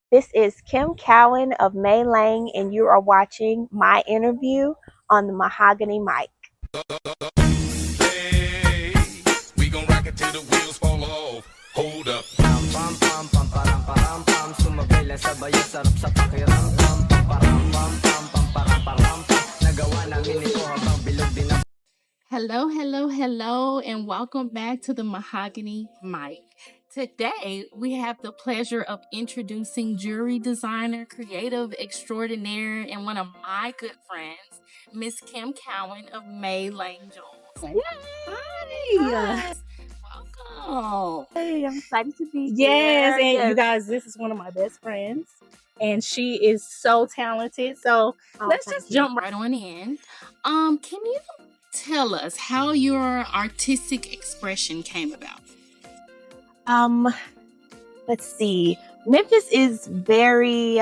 This is Kim Cowan of Mae Lang, and you are watching my interview on the Mahogany mic. Hey, we gon' rock it till the wheels fall off. Hold up. Hello, and welcome back to the Mahogany mic. Today, we have the pleasure of introducing jewelry designer, creative extraordinaire, and one of my good friends, Miss Kim Cowan of Mae Lang Jewels. Hi. Welcome. Hey, I'm excited to be Yes, here. and you guys, this is one of my best friends, and she is so talented. So let's thank just you. jump Right on in. Can you tell us how your artistic expression came about? Let's see. Memphis is very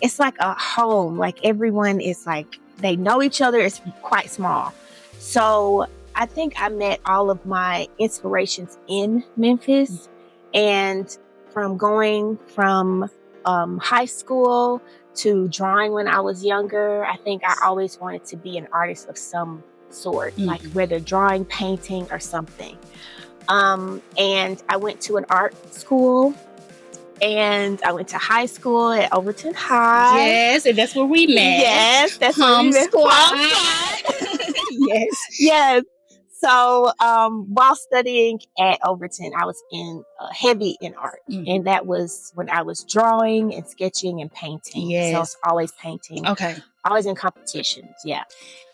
it's like a home. Like everyone is like they know each other. It's quite small. So I think I met all of my inspirations in Memphis, and from going from high school to drawing when I was younger, I think I always wanted to be an artist of some sort, like whether drawing, painting, or something. And I went to an art school, and I went to high school at Overton High. Yes, and that's where we met. Yes, that's where we met. Yes. Yes. So while studying at Overton, I was heavy in art. And that was when I was drawing and sketching and painting. Yes. So I was always painting. Okay. Always in competitions. Yeah.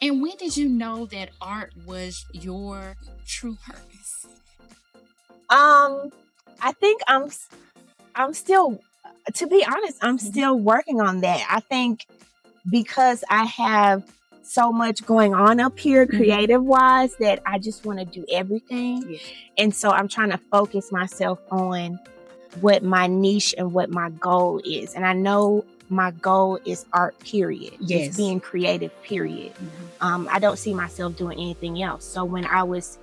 And when did you know that art was your true purpose? I think I'm still, to be honest, I'm still working on that. I think because I have so much going on up here creative wise that I just want to do everything. Yeah. And so I'm trying to focus myself on what my niche and what my goal is. And I know my goal is art, period. Yes. It's being creative, period. I don't see myself doing anything else. So when I was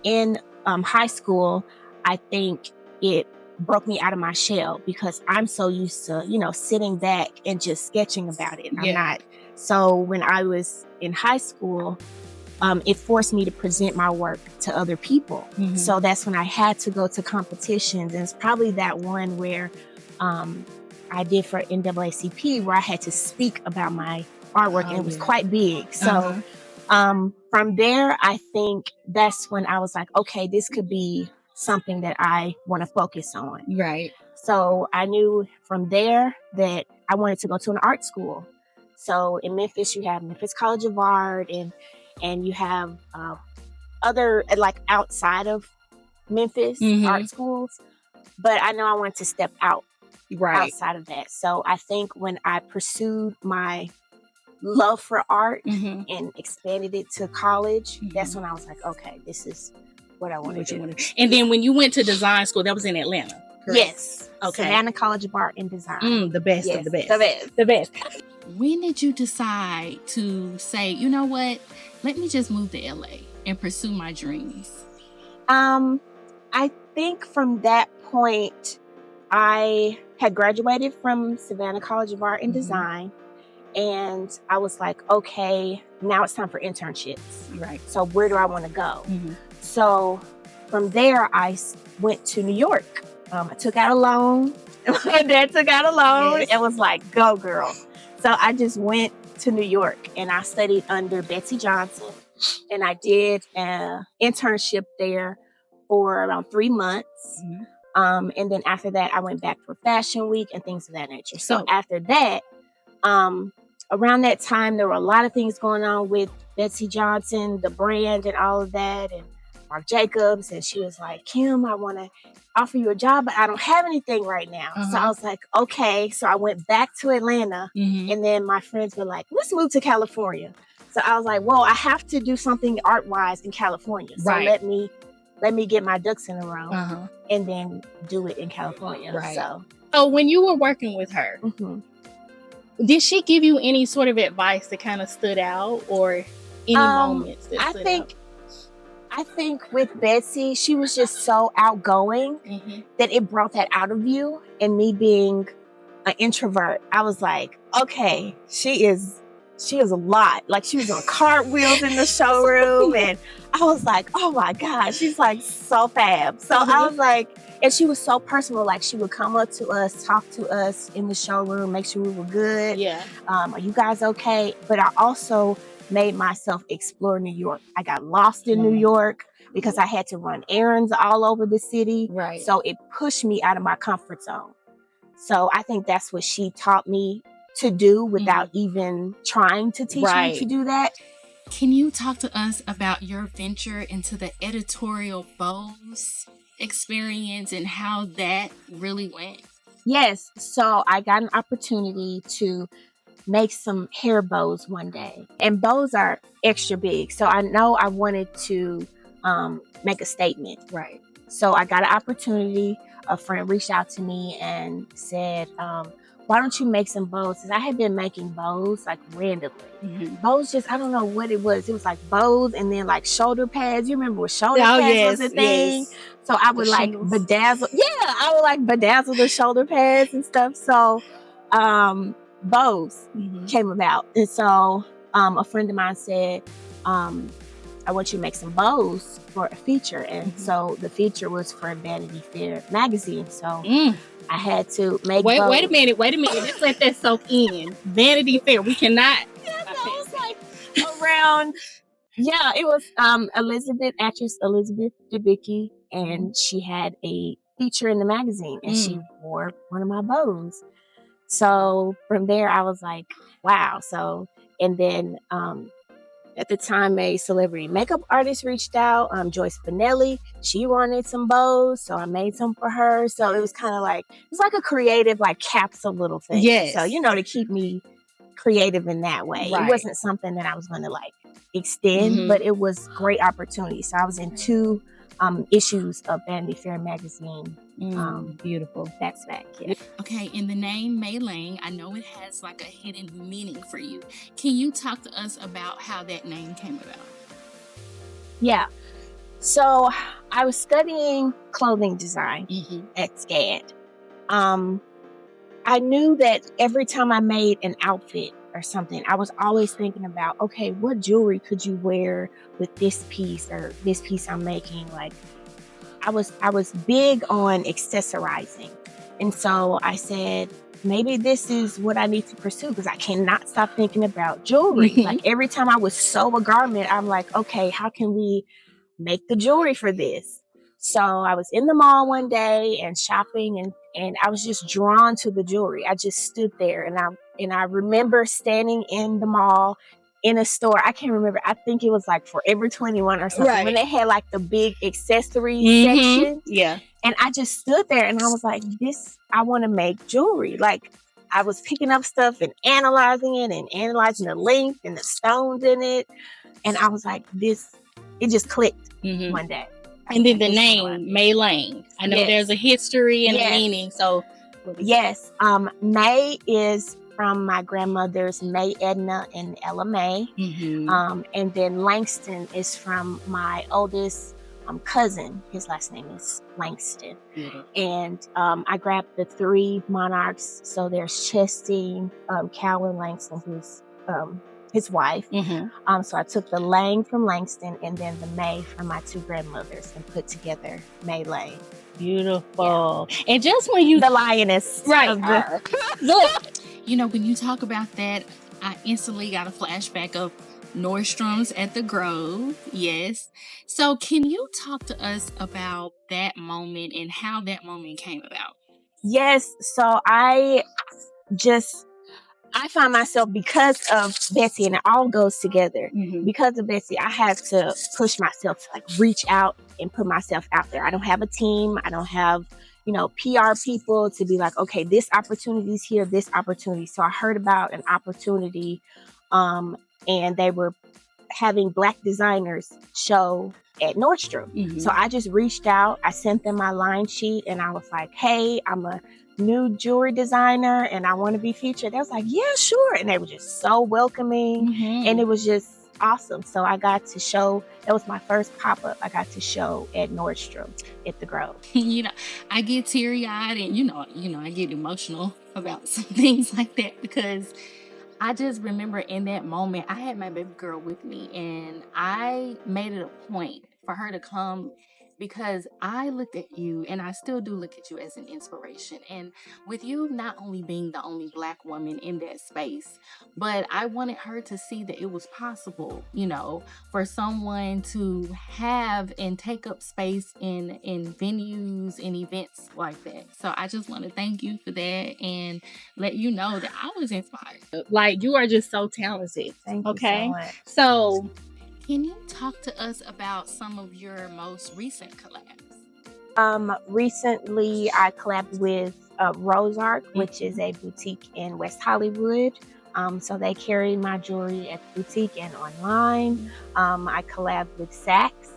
in high school, I think it broke me out of my shell because I'm so used to, sitting back and just sketching about it. I'm not. So when I was in high school, it forced me to present my work to other people. So that's when I had to go to competitions. And it's probably that one where I did for NAACP where I had to speak about my artwork, and it was quite big. So from there, I think that's when I was like, okay, this could be something that I want to focus on. Right. So I knew from there that I wanted to go to an art school. So in Memphis, you have Memphis College of Art, and you have other like outside of Memphis art schools. But I know I wanted to step out outside of that. So I think when I pursued my love for art and expanded it to college, that's when I was like, okay, this is what I want to do. And then when you went to design school, that was in Atlanta. Correct? Yes. Okay. Savannah College of Art and Design. The best Yes, of the best. the best. When did you decide to say, you know what, let me just move to LA and pursue my dreams? I think from that point, I had graduated from Savannah College of Art and Design, and I was like, okay, now it's time for internships. Right. So where do I want to go? So from there, I went to New York. I took out a loan. My dad took out a loan and was like, go, girl. So I just went to New York, and I studied under Betsey Johnson, and I did an internship there for around 3 months. And then after that, I went back for Fashion Week and things of that nature. So after that, around that time, there were a lot of things going on with Betsey Johnson, the brand and all of that, and Marc Jacobs. And she was like, Kim, I want to offer you a job, but I don't have anything right now. So I was like, okay. So I went back to Atlanta, and then my friends were like, let's move to California. So I was like, well, I have to do something art-wise in California. So let me get my ducks in a row and then do it in California. Right. So when you were working with her, did she give you any sort of advice that kind of stood out, or any moments that stood out? I think with Betsey, she was just so outgoing that it brought that out of you. And me being an introvert, I was like, okay, she is a lot. Like, she was on cartwheels in the showroom, and I was like, oh my God, she's like so fab. So I was like, and she was so personal. Like, she would come up to us, talk to us in the showroom, make sure we were good. Yeah. Are you guys okay? But I also made myself explore New York. I got lost in New York because I had to run errands all over the city. Right. So it pushed me out of my comfort zone. So I think that's what she taught me to do without even trying to teach me to do that. Can you talk to us about your venture into the editorial bows experience and how that really went? Yes. So I got an opportunity to make some hair bows one day. And bows are extra big. So I know I wanted to make a statement. Right. So I got an opportunity. A friend reached out to me and said, why don't you make some bows? Because I had been making bows like randomly. Bows just, I don't know what it was. It was like bows and then like shoulder pads. You remember when shoulder pads was a thing? Yes. So I would like bedazzle. Yeah, I would like bedazzle the shoulder pads and stuff. So bows came about. And so a friend of mine said, I want you to make some bows for a feature. And so the feature was for Vanity Fair magazine. So I had to make bows. Wait a minute. Let's let that soak in. Vanity Fair. We cannot. That was like around, it was actress Elizabeth Debicki, and she had a feature in the magazine, and she wore one of my bows. So from there, I was like, wow. So, and then at the time, a celebrity makeup artist reached out, Joyce Spinelli. She wanted some bows, so I made some for her. So it was kind of like, it was like a creative, like capsule little thing. Yes. So, to keep me creative in that way. Right. It wasn't something that I was going to like extend, but it was great opportunity. So I was in 2 issues of Vanity Fair magazine. Beautiful. That's back. Yeah. Okay, in the name Mae Lang, I know it has like a hidden meaning for you. Can you talk to us about how that name came about? Yeah. So I was studying clothing design at SCAD. I knew that every time I made an outfit or something, I was always thinking about, okay, what jewelry could you wear with this piece or this piece I'm making? Like, I was big on accessorizing. And so I said, maybe this is what I need to pursue because I cannot stop thinking about jewelry. Like, every time I would sew a garment, I'm like, okay, how can we make the jewelry for this? So I was in the mall one day and shopping, and I was just drawn to the jewelry. I just stood there, and I remember standing in the mall in a store. I can't remember. I think it was like Forever 21 or something. When they had like the big accessory section. Yeah. And I just stood there and I was like, I want to make jewelry. Like, I was picking up stuff and analyzing it and analyzing the length and the stones in it. And I was like, it just clicked one day. And then the name, Mae Lang. I know there's a history and a meaning. So, yes. Mae is from my grandmother's Mae Edna and Ella Mae. And then Langston is from my oldest cousin. His last name is Langston. And I grabbed the 3 monarchs. So there's Chesty, Cowan Langston, who's his wife. So I took the Lang from Langston and then the Mae from my 2 grandmothers and put together Mae Lang. Beautiful. Yeah. And just when you... The lioness. Right. Look. When you talk about that, I instantly got a flashback of Nordstrom's at the Grove. Yes. So can you talk to us about that moment and how that moment came about? Yes. So I find myself, because of Betsey, and it all goes together. Because of Betsey, I have to push myself to like reach out and put myself out there. I don't have a team. I don't have, PR people to be like, okay, this opportunity is here, this opportunity. So I heard about an opportunity, and they were having Black designers show at Nordstrom. So I just reached out. I sent them my line sheet and I was like, hey, I'm a new jewelry designer and I want to be featured. They was like, yeah, sure. And they were just so welcoming. And it was just awesome. So I got to show, that was my first pop-up. I got to show at Nordstrom at the Grove. I get teary-eyed and I get emotional about some things like that because I just remember in that moment, I had my baby girl with me and I made it a point for her to come because I looked at you and I still do look at you as an inspiration. And with you not only being the only Black woman in that space, but I wanted her to see that it was possible, for someone to have and take up space in venues and events like that. So I just want to thank you for that and let you know that I was inspired. Like, you are just so talented. Thank you Okay. so much. So, can you talk to us about some of your most recent collabs? Recently, I collabed with Rose Art, which is a boutique in West Hollywood. So they carry my jewelry at the boutique and online. I collabed with Saks,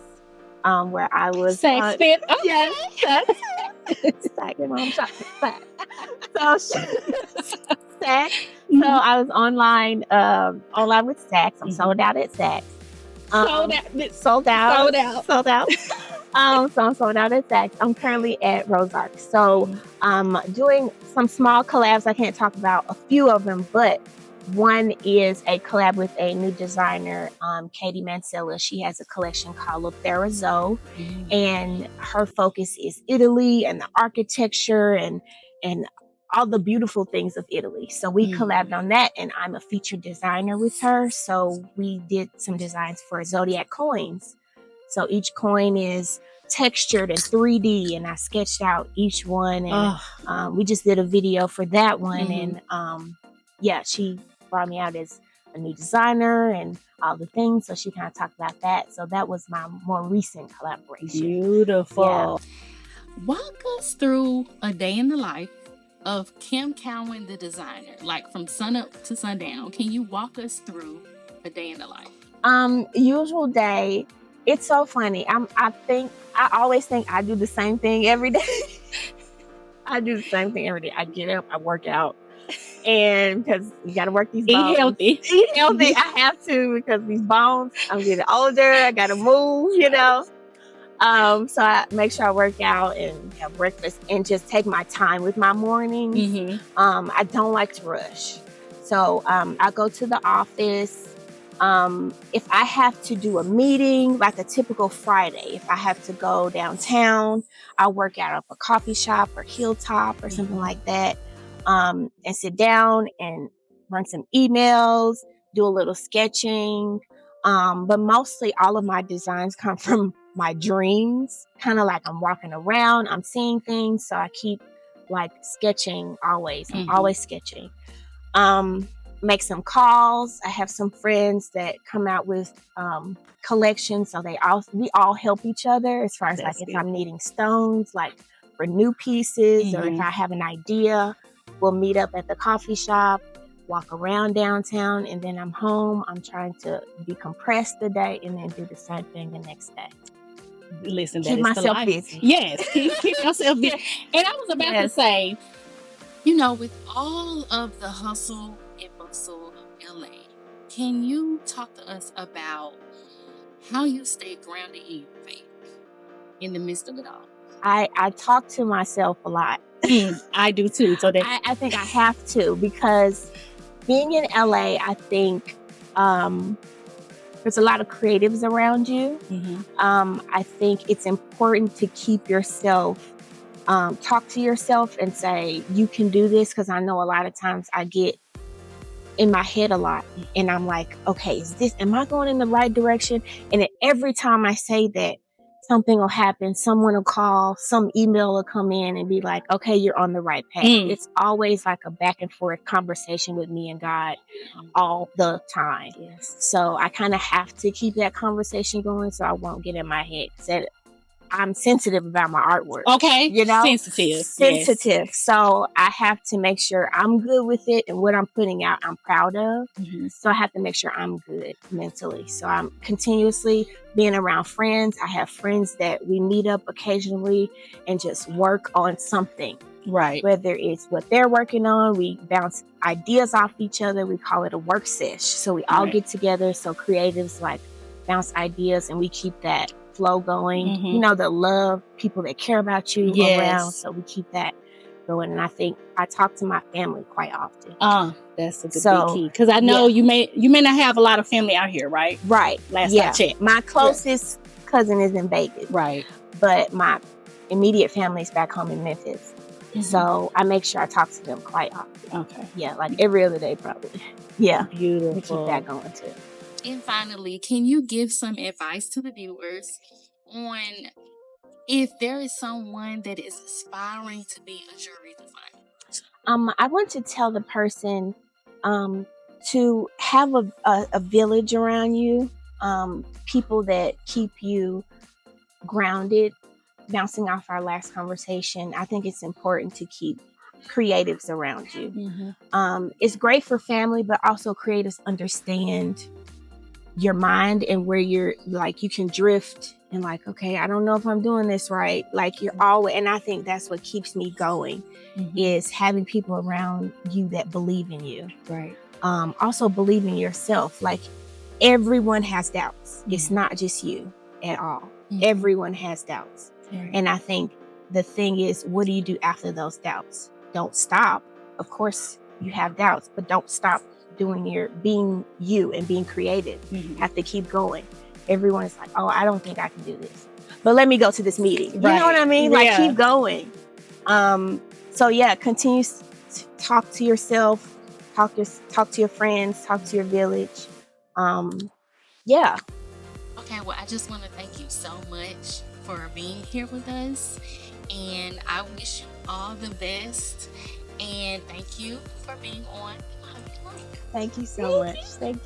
where I was... Saks Fit? Okay. Yes, Saks. Saks, your mom shop at Saks. So, Saks. So I was online with Saks. I'm sold out at Saks. Sold out. So I'm sold out at Saks. I'm currently at Rose Art. So doing some small collabs. I can't talk about a few of them, but one is a collab with a new designer, Katie Mansella. She has a collection called Le Therazo, and her focus is Italy and the architecture and all the beautiful things of Italy. So we collabed on that, and I'm a featured designer with her. So we did some designs for Zodiac coins. So each coin is textured in 3D, and I sketched out each one. And we just did a video for that one. And she brought me out as a new designer and all the things. So she kind of talked about that. So that was my more recent collaboration. Beautiful. Yeah. Walk us through a day in the life of Kim Cowan, the designer, like from sunup to sundown. Can you walk us through a day in the life? Usual day. It's so funny. I always think I do the same thing every day. I do the same thing every day. I get up, I work out, and because you got to work these bones. Eat healthy. I have to, because these bones. I'm getting older. I got to move. So I make sure I work out and have breakfast and just take my time with my mornings. I don't like to rush. So I go to the office. If I have to do a meeting, like a typical Friday, if I have to go downtown, I'll work out of a coffee shop or Hilltop or something like that, and sit down and run some emails, do a little sketching. But mostly all of my designs come from my dreams, kind of like I'm walking around, I'm seeing things. So I keep like sketching always. I'm always sketching. Make some calls. I have some friends that come out with collections, so we all help each other as far as like if I'm needing stones, like for new pieces, or if I have an idea, we'll meet up at the coffee shop, walk around downtown, and then I'm home. I'm trying to decompress the day and then do the same thing the next day. Listen, keep myself busy. Yes, keep yourself busy. And I was about to say, with all of the hustle and bustle of LA, can you talk to us about how you stay grounded in your faith in the midst of it all? I talk to myself a lot. I do too. So I think I have to, because being in LA, I think there's a lot of creatives around you. I think it's important to keep yourself, talk to yourself and say, you can do this. Because I know a lot of times I get in my head a lot, and I'm like, okay, am I going in the right direction? And then every time I say that, something will happen. Someone will call, some email will come in and be like, okay, you're on the right path. It's always like a back and forth conversation with me and God all the time. So I kind of have to keep that conversation going so I won't get in my head. So I'm sensitive about my artwork. Okay. Sensitive. Yes. So I have to make sure I'm good with it, and what I'm putting out, I'm proud of. So I have to make sure I'm good mentally. So I'm continuously being around friends. I have friends that we meet up occasionally and just work on something. Right. Whether it's what they're working on, we bounce ideas off each other. We call it a work sesh. So we all get together. So creatives like bounce ideas, and we keep that flow going. You know, the love, people that care about you around. So we keep that going. And I think I talk to my family quite often. That's a big key. Because I know you may not have a lot of family out here, right? Right. Last I checked. My closest cousin is in Vegas. Right. But my immediate family is back home in Memphis. So I make sure I talk to them quite often. Okay. Yeah, like every other day probably. Yeah. Beautiful. We keep that going too. And finally, can you give some advice to the viewers on if there is someone that is aspiring to be a jewelry designer? I want to tell the person to have a village around you, people that keep you grounded. Bouncing off our last conversation, I think it's important to keep creatives around you. It's great for family, but also creatives understand your mind and where you're like, you can drift and like, okay, I don't know if I'm doing this right. Like you're always, and I think that's what keeps me going is having people around you that believe in you. Right. Also believe in yourself. Like everyone has doubts. It's not just you at all. Everyone has doubts. Right. And I think the thing is, what do you do after those doubts? Don't stop. Of course, you have doubts, but don't stop being you and being creative. You have to keep going. Everyone is like, oh, I don't think I can do this, but let me go to this meeting. You know what I mean? Like keep going. So yeah, continue to talk to yourself, talk to your friends, talk to your village. Yeah. Okay, well, I just want to thank you so much for being here with us, and I wish you all the best, and thank you for being on Mahogany. Thank you so much. Thank you.